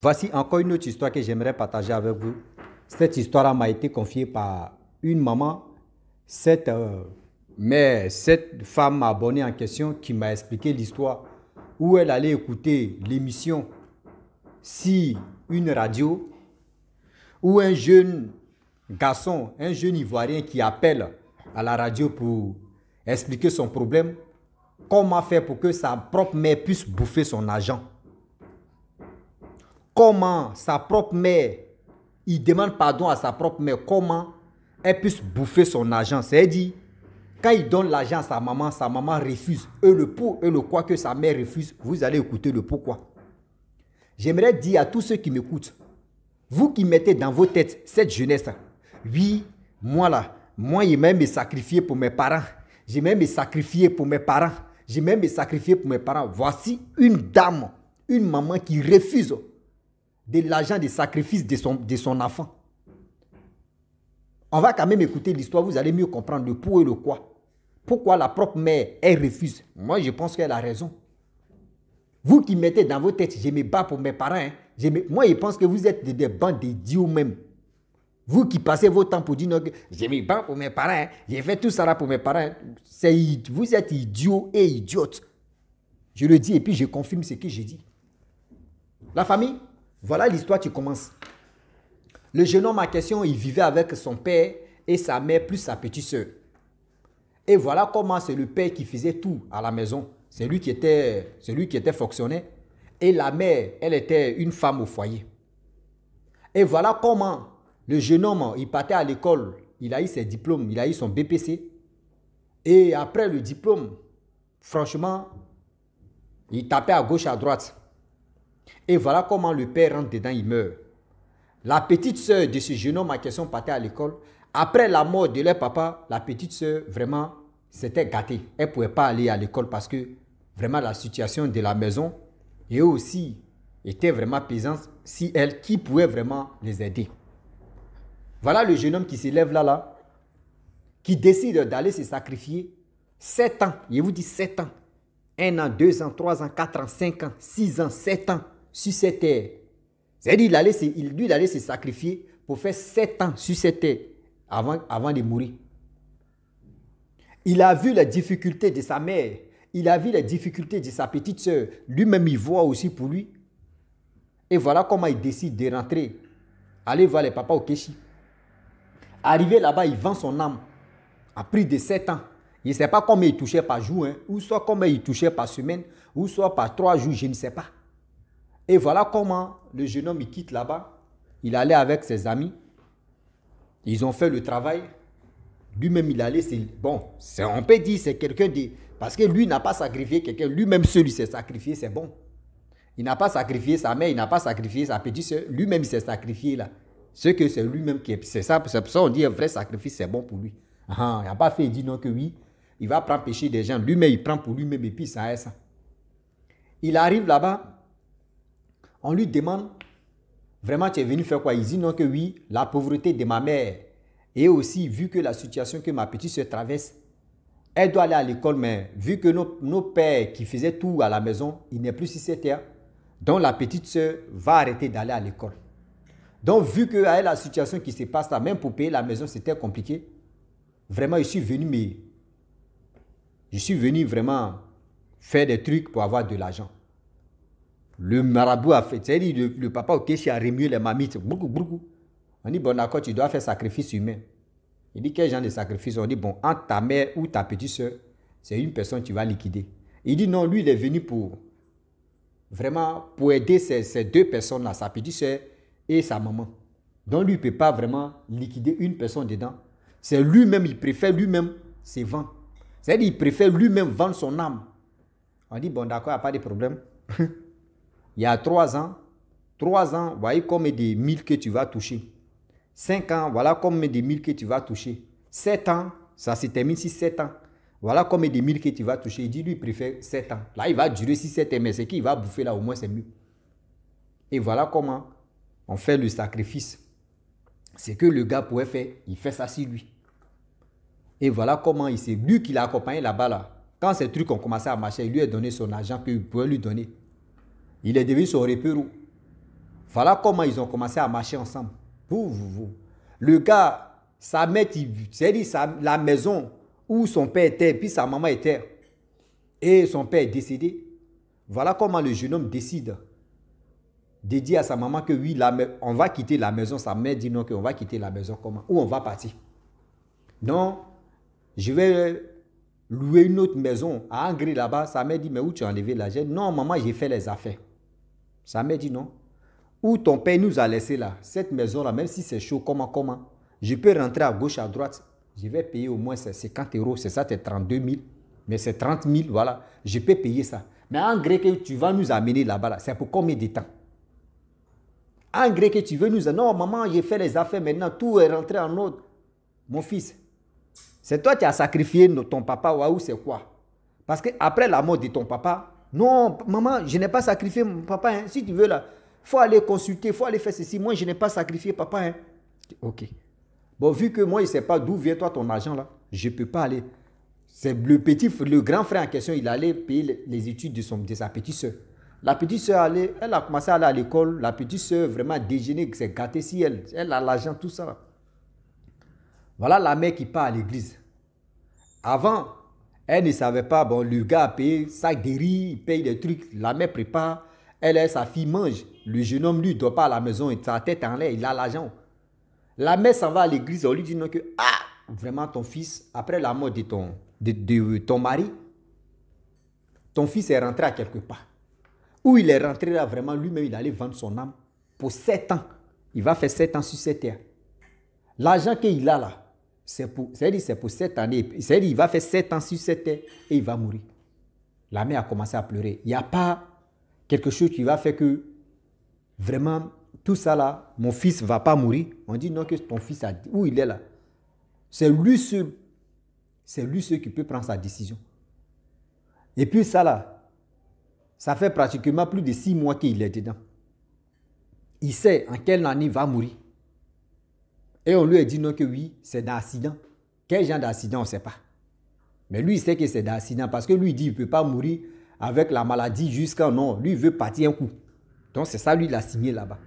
Voici encore une autre histoire que j'aimerais partager avec vous. Cette histoire m'a été confiée par une maman. Cette femme abonnée en question qui m'a expliqué l'histoire où elle allait écouter l'émission si une radio où un jeune garçon, un jeune Ivoirien qui appelle à la radio pour expliquer son problème, comment faire pour que sa propre mère puisse bouffer son argent. Comment sa propre mère, il demande pardon à sa propre mère, comment elle puisse bouffer son argent. C'est-à-dire, quand il donne l'argent à sa maman refuse. Et le pour et le quoi que sa mère refuse, vous allez écouter le pourquoi. J'aimerais dire à tous ceux qui m'écoutent, vous qui mettez dans vos têtes cette jeunesse, oui, moi là, moi j'ai même me sacrifier pour mes parents, j'ai même me sacrifier pour mes parents, j'ai même me sacrifier pour mes parents. Voici une dame, une maman qui refuse de l'argent de sacrifice de son enfant. On va quand même écouter l'histoire, vous allez mieux comprendre le pour et le quoi. Pourquoi la propre mère, elle refuse. Moi, je pense qu'elle a raison. Vous qui mettez dans vos têtes, je me bats pour mes parents. Hein. Moi, je pense que vous êtes des bandes d'idiots même. Vous qui passez votre temps pour dire non, que je me bats pour mes parents. Hein. J'ai fait tout ça là pour mes parents. Vous êtes idiots et idiotes. Je le dis et puis je confirme ce que j'ai dit. La famille, voilà l'histoire qui commence. Le jeune homme en question, il vivait avec son père et sa mère plus sa petite soeur. Et voilà comment c'est le père qui faisait tout à la maison. C'est lui qui était fonctionnaire. Et la mère, elle était une femme au foyer. Et voilà comment le jeune homme, il partait à l'école. Il a eu ses diplômes, il a eu son BPC. Et après le diplôme, franchement, il tapait à gauche, à droite. Et voilà comment le père rentre dedans, il meurt. La petite sœur de ce jeune homme en question partait à l'école. Après la mort de leur papa, la petite sœur, vraiment, s'était gâtée. Elle ne pouvait pas aller à l'école parce que vraiment la situation de la maison et eux aussi était vraiment pesante si elle qui pouvait vraiment les aider. Voilà le jeune homme qui se lève là, qui décide d'aller se sacrifier 7 ans. Je vous dis 7 ans. 1 an, 2 ans, 3 ans, 4 ans, 5 ans, 6 ans, 7 ans sur cette terre. C'est-à-dire il allait se sacrifier pour faire 7 ans sur cette terre avant de mourir. Il a vu les difficultés de sa mère. Il a vu les difficultés de sa petite soeur. Lui-même, il voit aussi pour lui. Et voilà comment il décide de rentrer. Aller voir les papas au Kéchi. Arrivé là-bas, il vend son âme. À prix de 7 ans. Il ne sait pas combien il touchait par jour. Hein, ou soit combien il touchait par semaine. Ou soit par 3 jours, je ne sais pas. Et voilà comment le jeune homme il quitte là-bas. Il allait avec ses amis. Ils ont fait le travail. Lui-même, il allait. Bon, on peut dire c'est quelqu'un de... Parce que lui n'a pas sacrifié quelqu'un. Lui-même, celui s'est sacrifié, c'est bon. Il n'a pas sacrifié sa mère, il n'a pas sacrifié sa petite soeur. Lui-même, il s'est sacrifié là. Ce que c'est lui-même qui est... C'est ça, c'est pour ça qu'on dit un vrai sacrifice, c'est bon pour lui. Il n'a pas fait, il dit non que oui. Il va prendre péché des gens. Lui-même, il prend pour lui-même et puis ça est ça. Il arrive là-bas. On lui demande, vraiment tu es venu faire quoi? Il dit non que oui, la pauvreté de ma mère. Et aussi, vu que la situation que ma petite soeur traverse, elle doit aller à l'école, mais vu que nos pères qui faisaient tout à la maison, il n'est plus sur cette terre, donc la petite soeur va arrêter d'aller à l'école. Donc vu que avec la situation qui se passe là, même pour payer la maison, c'était compliqué, vraiment je suis venu vraiment faire des trucs pour avoir de l'argent. Le marabout a fait, c'est-à-dire le papa au Kéchi a remué les mamites. Beaucoup. On dit, bon d'accord, tu dois faire sacrifice humain. Il dit, quel genre de sacrifice? On dit, bon, entre ta mère ou ta petite soeur, c'est une personne que tu vas liquider. Il dit, non, lui, il est venu pour aider ces deux personnes-là, sa petite soeur et sa maman. Donc, lui, il ne peut pas vraiment liquider une personne dedans. C'est lui-même, il préfère lui-même se vendre. C'est-à-dire, il préfère lui-même vendre son âme. On dit, bon d'accord, il n'y a pas de problème. Il y a 3 ans, voyez combien de mille que tu vas toucher. 5 ans, voilà combien de mille que tu vas toucher. 7 ans, ça se termine sur 7 ans. Voilà combien de mille que tu vas toucher. Il dit, lui, il préfère 7 ans. Là, il va durer 6-7 ans, mais ce qu'il va bouffer là, au moins, c'est mieux. Et voilà comment on fait le sacrifice. C'est que le gars pouvait faire, il fait ça sur lui. Et voilà comment il s'est... Lui qui l'a accompagné là-bas, là. Quand ces trucs ont commencé à marcher, il lui a donné son argent qu'il pouvait lui donner. Il est devenu son repérou. Voilà comment ils ont commencé à marcher ensemble. Vous. Le gars, sa mère, c'est-à-dire la maison où son père était, puis sa maman était, et son père est décédé. Voilà comment le jeune homme décide de dire à sa maman que oui, on va quitter la maison. Sa mère dit non, qu'on va quitter la maison. Comment? Où on va partir? Non, je vais louer une autre maison à Angry là-bas. Sa mère dit, mais où tu as enlevé l'argent? Non, maman, j'ai fait les affaires. Sa mère dit non. Où ton père nous a laissé là, cette maison-là, même si c'est chaud, comment, je peux rentrer à gauche, à droite. Je vais payer au moins 50 €, c'est ça, c'est 32 000. Mais c'est 30 000, voilà. Je peux payer ça. Mais en gré que tu vas nous amener là-bas, là, c'est pour combien de temps? En gré que tu veux nous... Non, maman, j'ai fait les affaires maintenant, tout est rentré en ordre. Mon fils, c'est toi qui as sacrifié ton papa, ou c'est quoi? Parce qu'après la mort de ton papa, non, maman, je n'ai pas sacrifié mon papa. Hein. Si tu veux là, il faut aller consulter, il faut aller faire ceci. Moi, je n'ai pas sacrifié papa. Hein. Ok. Bon, vu que moi, il ne sait pas d'où vient toi ton argent là, je ne peux pas aller. C'est le grand frère en question, il allait payer les études de sa petite soeur. La petite soeur, elle a commencé à aller à l'école. La petite soeur, vraiment déjeuner, s'est gâtée si elle a l'argent, tout ça. Là. Voilà la mère qui part à l'église. Avant, elle ne savait pas, bon, le gars a payé sac de riz, il paye des trucs, la mère prépare, sa fille mange. Le jeune homme, lui, ne dort pas à la maison, sa tête en l'air, il a l'argent. La mère s'en va à l'église, on lui dit non que, vraiment ton fils, après la mort de ton mari, ton fils est rentré à quelque part. Où il est rentré là, vraiment, lui-même, il allait vendre son âme pour 7 ans. Il va faire 7 ans sur cette terre. L'argent qu'il a là, c'est pour 7 années. C'est-à-dire il va faire 7 ans sur cette terre et il va mourir. La mère a commencé à pleurer. Il n'y a pas quelque chose qui va faire que vraiment tout ça là, mon fils ne va pas mourir. On dit non que ton fils a dit, où il est là. C'est lui seul qui peut prendre sa décision. Et puis ça là, ça fait pratiquement plus de 6 mois qu'il est dedans. Il sait en quelle année il va mourir. Et on lui a dit non que oui, c'est d'accident. Quel genre d'accident, on ne sait pas. Mais lui, il sait que c'est d'accident parce que lui, il dit qu'il ne peut pas mourir avec la maladie jusqu'à non. Lui, il veut partir un coup. Donc, c'est ça, lui, il a signé là-bas.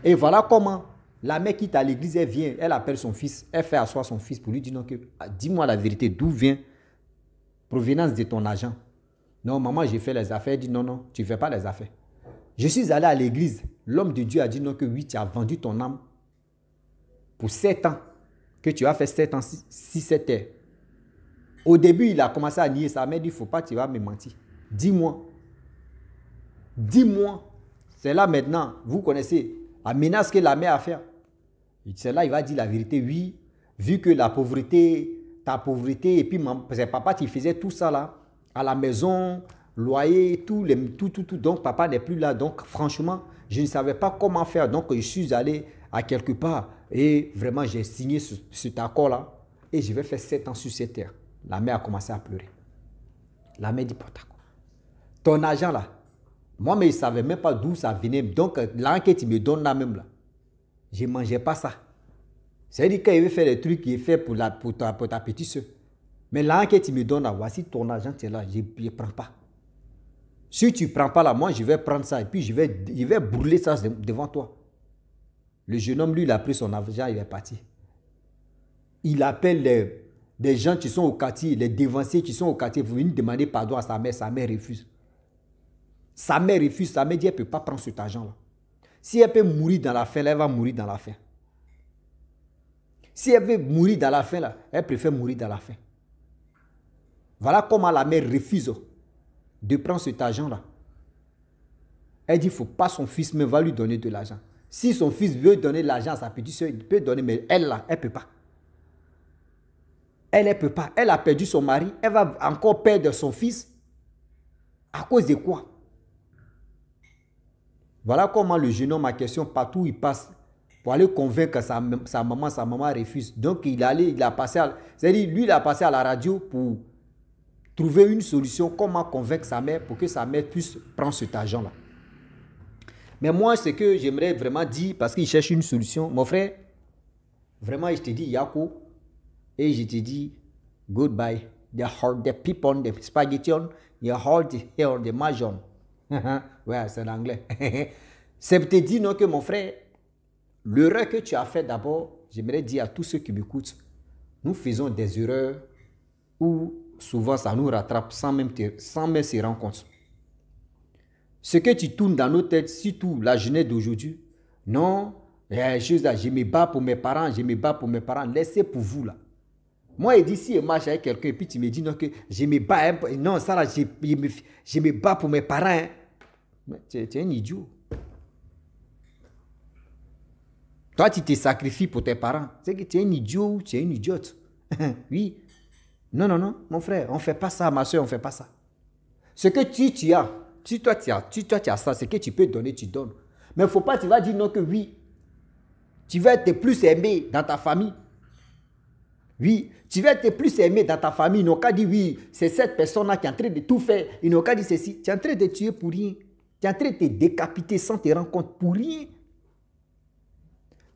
Et voilà comment la mère quitte à l'église, elle vient, elle appelle son fils, elle fait asseoir son fils pour lui dire non que dis-moi la vérité, d'où vient provenance de ton argent. Non, maman, j'ai fait les affaires. Elle dit non, tu ne fais pas les affaires. Je suis allé à l'église. L'homme de Dieu a dit non que oui, tu as vendu ton âme pour 7 ans, que tu as fait 7 ans, si c'était. Au début, il a commencé à nier. Sa mère dit, il ne faut pas, tu vas me mentir. Dis-moi. Dis-moi. C'est là maintenant, vous connaissez la menace que la mère a fait. C'est là, il va dire la vérité. Oui, vu que la pauvreté, ta pauvreté, et puis c'est papa qui faisait tout ça là, à la maison, loyer, tout. Donc, papa n'est plus là. Donc, franchement, je ne savais pas comment faire. Donc, je suis allé à quelque part. Et vraiment, j'ai signé cet accord-là. Et je vais faire 7 ans sur cette terre. La mère a commencé à pleurer. La mère dit, ton argent là, moi, mais je ne savais même pas d'où ça venait. Donc, l'enquête, tu me donnes là même là. Je ne mangeais pas ça. C'est-à-dire qu'il veut faire les trucs qu'il fait pour ta petite soeur. Mais l'enquête, tu me donnes là, voici ton argent, tu es là, je ne prends pas. Si tu ne prends pas là, moi, je vais prendre ça et puis je vais brûler ça devant toi. Le jeune homme, lui, il a pris son argent, il est parti. Il appelle des gens qui sont au quartier, les dévanciers qui sont au quartier, pour venir demander pardon à sa mère refuse. Sa mère refuse, sa mère dit, elle ne peut pas prendre cet argent-là. Si elle peut mourir dans la faim, elle va mourir dans la faim. Si elle veut mourir dans la faim, là, elle préfère mourir dans la faim. Voilà comment la mère refuse de prendre cet argent-là. Elle dit, il ne faut pas son fils, mais va lui donner de l'argent. Si son fils veut donner de l'argent à sa petite soeur, il peut donner, mais elle, là, elle ne peut pas. Elle ne peut pas. Elle a perdu son mari. Elle va encore perdre son fils. À cause de quoi? Voilà comment le jeune homme a question, partout où il passe, pour aller convaincre sa maman refuse. Donc, il a passé à la radio pour trouver une solution, comment convaincre sa mère pour que sa mère puisse prendre cet argent-là. Mais moi, ce que j'aimerais vraiment dire, parce qu'il cherche une solution, mon frère, vraiment, je te dis, Yako, et je te dis, goodbye. The people, the spaghetti, your heart, the mahjong. Ouais, c'est en anglais. C'est pour te dire non que mon frère, l'erreur que tu as fait d'abord, j'aimerais dire à tous ceux qui m'écoutent, nous faisons des erreurs où souvent ça nous rattrape sans même se rendre compte. Ce que tu tournes dans nos têtes, surtout la jeunesse d'aujourd'hui, non, je me bats pour mes parents, je me bats pour mes parents, laissez pour vous là. Moi, il dit si je marche avec quelqu'un et puis tu me dis non, que je me bats, non, ça là, je me bats pour mes parents. Hein. Tu es un idiot. Toi, tu te sacrifies pour tes parents. C'est que tu es un idiot ou tu es une idiote. Oui. Non, non, non, mon frère, on ne fait pas ça, ma soeur, on ne fait pas ça. Ce que tu as, si toi tu as ça, c'est que tu peux donner, tu donnes. Mais il ne faut pas, tu vas dire non que oui. Tu vas être plus aimé dans ta famille. Oui, tu vas être plus aimé dans ta famille. Ils n'ont qu'à dire oui, c'est cette personne-là qui est en train de tout faire. Ils n'ont qu'à dire ceci. Tu es en train de tuer pour rien. Tu es en train de te décapiter sans te rendre compte pour rien.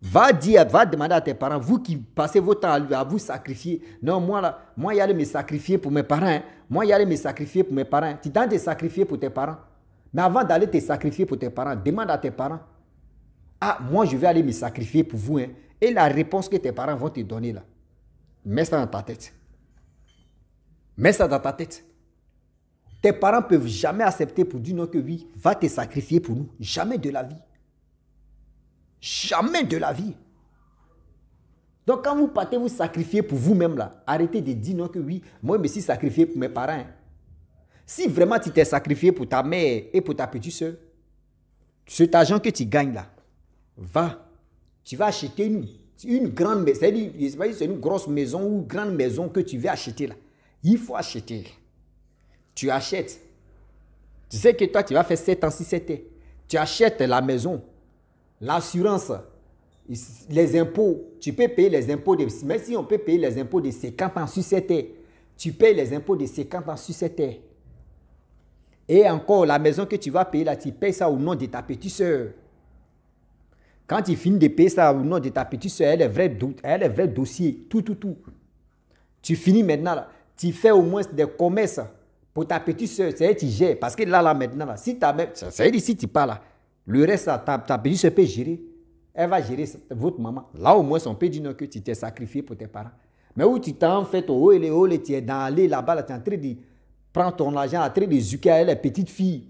Va demander à tes parents, vous qui passez votre temps à vous sacrifier. Non, moi, j'allais me sacrifier pour mes parents. Hein. Moi, j'allais me sacrifier pour mes parents. Tu t'en te sacrifier pour tes parents. Mais avant d'aller te sacrifier pour tes parents, demande à tes parents. Ah, moi, je vais aller me sacrifier pour vous. Hein. Et la réponse que tes parents vont te donner là, mets ça dans ta tête. Mets ça dans ta tête. Tes parents ne peuvent jamais accepter pour dire non que oui, va te sacrifier pour nous. Jamais de la vie. Jamais de la vie. Donc quand vous partez vous sacrifier pour vous-même là, arrêtez de dire non que oui, moi je me suis sacrifié pour mes parents. Hein. Si vraiment tu t'es sacrifié pour ta mère et pour ta petite soeur, cet argent que tu gagnes là, va, tu vas acheter une grande maison, c'est une grosse maison ou une grande maison que tu veux acheter là. Il faut acheter. Tu achètes. Tu sais que toi tu vas faire 7 ans, 7 ans. Tu achètes la maison. L'assurance, les impôts, tu peux payer les impôts, même si on peut payer les impôts de 50 ans sur 7 ans, tu payes les impôts de 50 ans sur 7 ans. Et encore, la maison que tu vas payer là, tu payes ça au nom de ta petite soeur. Quand tu finis de payer ça au nom de ta petite soeur, elle est vrai dossier, tout. Tu finis maintenant là, tu fais au moins des commerces pour ta petite soeur, c'est elle qui gère. Parce que là maintenant, là, si si tu pars là, le reste, ta petite soeur peut gérer. Elle va gérer votre maman. Là, au moins, on peut dire que tu t'es sacrifié pour tes parents. Mais où tu t'en fais ton haut et tu es dans l'allée là-bas, là, tu es en train de prendre ton argent, en train de zucker à les petites filles.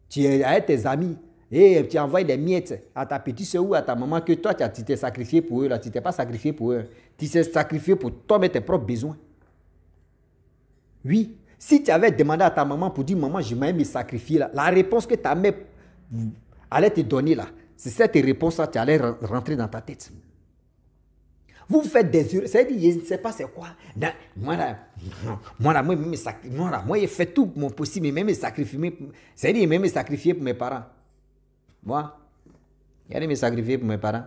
Tu es avec tes amis et tu envoies des miettes à ta petite soeur ou à ta maman que toi, tu t'es sacrifié pour eux. Là. Tu ne t'es pas sacrifié pour eux. Tu t'es sacrifié pour toi, tes propres besoins. Oui. Si tu avais demandé à ta maman pour dire, maman, je m'aime me sacrifier, là, la réponse que ta mère allait te donner là, c'est cette réponse-là qui allait rentrer dans ta tête. Vous faites des erreurs, c'est-à-dire, je ne sais pas c'est quoi. Moi, j'ai fait tout mon possible, mais même me sacrifier, c'est-à-dire, même me sacrifier pour mes parents. Moi, j'allais me sacrifier pour mes parents.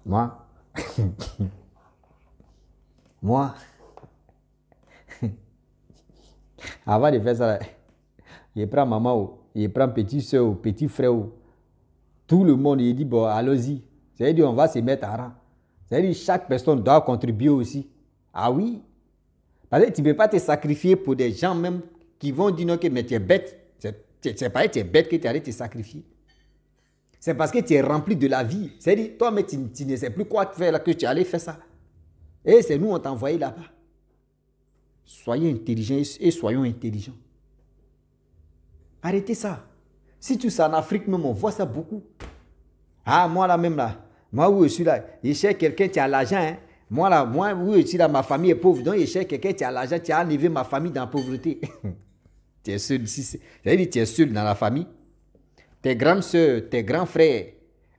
Moi, moi, avant de faire ça, je prends maman, je prends petit soeur, petit frère, tout le monde, il dit, bon, allons-y. C'est-à-dire, on va se mettre à rang. C'est-à-dire, chaque personne doit contribuer aussi. Ah oui. Parce que tu ne peux pas te sacrifier pour des gens même qui vont dire non, que mais tu es bête. C'est pas que tu es bête que tu arrêtes de te sacrifier. C'est parce que tu es rempli de la vie. C'est-à-dire, toi, mais tu ne sais plus quoi faire là, que tu allais faire ça. Et c'est nous, on t'a envoyé là-bas. Soyez intelligents et soyons intelligents. Arrêtez ça. Si tu es en Afrique même, on voit ça beaucoup. Ah, moi là même là, moi où je suis là, je cherche quelqu'un qui a l'argent. Hein. Moi où je suis là, ma famille est pauvre. Donc je cherche quelqu'un qui a l'argent, qui a enlevé ma famille dans la pauvreté. Tu es seul. C'est-à-dire tu es seul dans la famille. Tes grandes soeurs, tes grands frères,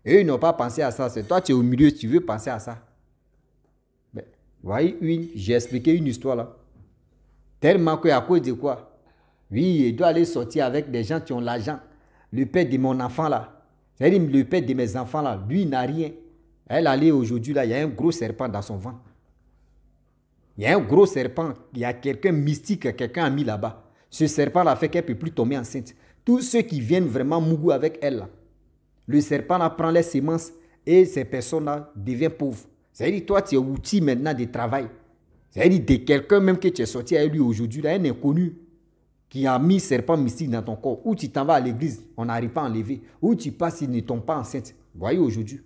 eux, ils n'ont pas pensé à ça. C'est toi, tu es au milieu, tu veux penser à ça. Ben, voyez, j'ai expliqué une histoire là. Tellement qu'à cause de quoi? Oui, il doit aller sortir avec des gens qui ont l'argent. Le père de mon enfant là, c'est-à-dire le père de mes enfants là, lui il n'a rien. Elle allait aujourd'hui là, il y a un gros serpent dans son ventre. Il y a un gros serpent, il y a quelqu'un mystique, quelqu'un a mis là-bas. Ce serpent là fait qu'elle ne peut plus tomber enceinte. Tous ceux qui viennent vraiment mougou avec elle là, le serpent là prend les semences et ces personnes là deviennent pauvres. C'est-à-dire toi tu es outil maintenant de travail. C'est-à-dire de quelqu'un même que tu es sorti avec lui aujourd'hui là, un inconnu. qui a mis serpent mystique dans ton corps, ou tu t'en vas à l'église, on n'arrive pas à enlever, ou tu passes, ils ne tombent pas enceinte. Voyez aujourd'hui.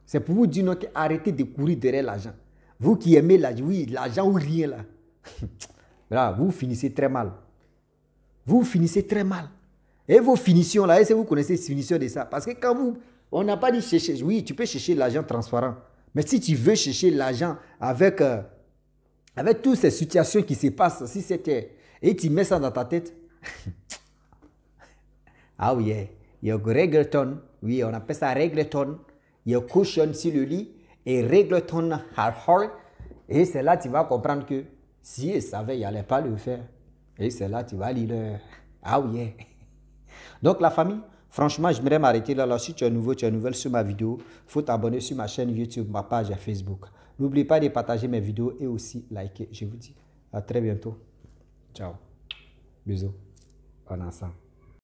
C'est pour vous dire que arrêtez de courir derrière l'argent. Vous qui aimez l'argent, oui, l'argent ou rien là. Là, vous finissez très mal. Vous finissez très mal. Et vos finitions là, est-ce que vous connaissez les finitions de ça? Parce que quand vous, on n'a pas dit chercher, oui, tu peux chercher l'argent transparent. Mais si tu veux chercher l'argent avec toutes ces situations qui se passent, si c'était, et tu mets ça dans ta tête, ah oui, il y a reggaeton, oui, on appelle ça reggaeton, il y a cushion sur le lit, et reggaeton hard, et c'est là que tu vas comprendre que si il savait, il n'allait pas le faire. Et c'est là que tu vas lire, ah oui. Donc la famille, franchement, j'aimerais m'arrêter là. Si tu es nouveau, tu es nouvelle sur ma vidéo, il faut t'abonner sur ma chaîne YouTube, ma page Facebook. N'oublie pas de partager mes vidéos et aussi liker. Je vous dis à très bientôt. Ciao. Bisous. On est ensemble.